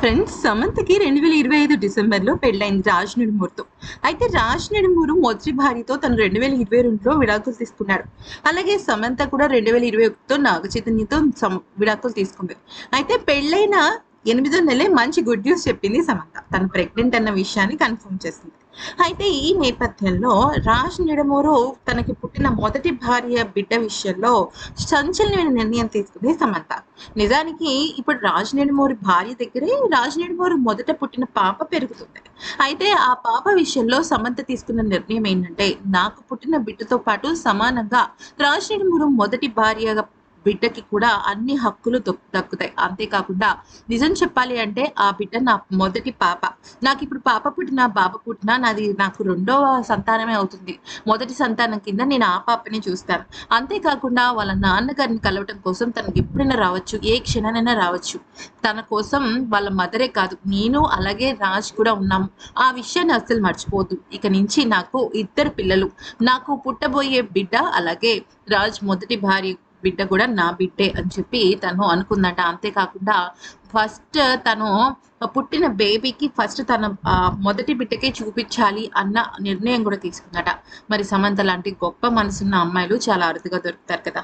Friends, సమంతకి 2025 డిసెంబర్‌లో పెళ్లైంది రాజ్ నిడుమూర్‌తో. అయితే రాజ్ నిడుమూరు మొదటి భార్యతో తను 2022లో విడాకులు తీసుకున్నాడు. అలాగే సమంత కూడా 2021తో నాగ చైతన్యతో విడాకులు తీసుకుంది. అయితే పెళ్లైన 8దో నెలే మంచి గుడ్ న్యూస్ చెప్పింది సమంత. తను ప్రెగ్నెంట్ అన్న విషయాన్ని కన్ఫర్మ్ చేసింది. అయితే ఈ నేపథ్యంలో రాజ్ నిడమూరు తనకి పుట్టిన మొదటి భార్య బిడ్డ విషయంలో సంచలనమైన నిర్ణయం తీసుకుంది సమంత. నిజానికి ఇప్పుడు రాజ్ నిడమూరి భార్య దగ్గరే రాజ్ నిడమూరు మొదట పుట్టిన పాప పెరుగుతుంది. అయితే ఆ పాప విషయంలో సమంత తీసుకున్న నిర్ణయం ఏంటంటే, నాకు పుట్టిన బిడ్డతో పాటు సమానంగా రాజ్ నిడమూరు మొదటి భార్యగా బిడ్డకి కూడా అన్ని హక్కులు దక్కుతాయి. అంతేకాకుండా నిజం చెప్పాలి అంటే ఆ బిడ్డ నా మొదటి పాప. నాకిప్పుడు పాప పుట్టినా, బాబు పుట్టినా నాకు రెండవ సంతానమే అవుతుంది. మొదటి సంతానం కింద నేను ఆ పాపని చూస్తాను. అంతేకాకుండా వాళ్ళ నాన్నగారిని కలవటం కోసం తనకి ఎప్పుడైనా రావచ్చు. ఏ క్షణానైనా రావచ్చు. తన కోసం వాళ్ళ మదరే కాదు, నేను అలాగే రాజ్ కూడా ఉన్నాము. ఆ విషయాన్ని అస్సలు మర్చిపోవద్దు. ఇక నుంచి నాకు ఇద్దరు పిల్లలు. నాకు పుట్టబోయే బిడ్డ అలాగే రాజ్ మొదటి భార్య బిడ్డ కూడా నా బిడ్డే అని చెప్పి తను అనుకుందంట. అంతేకాకుండా ఫస్ట్ తను పుట్టిన బేబీకి ఫస్ట్ తన మొదటి బిడ్డకే చూపించాలి అన్న నిర్ణయం కూడా తీసుకుందట. మరి సమంత లాంటి గొప్ప మనసున్న అమ్మాయిలు చాలా అరుదుగా దొరుకుతారు కదా.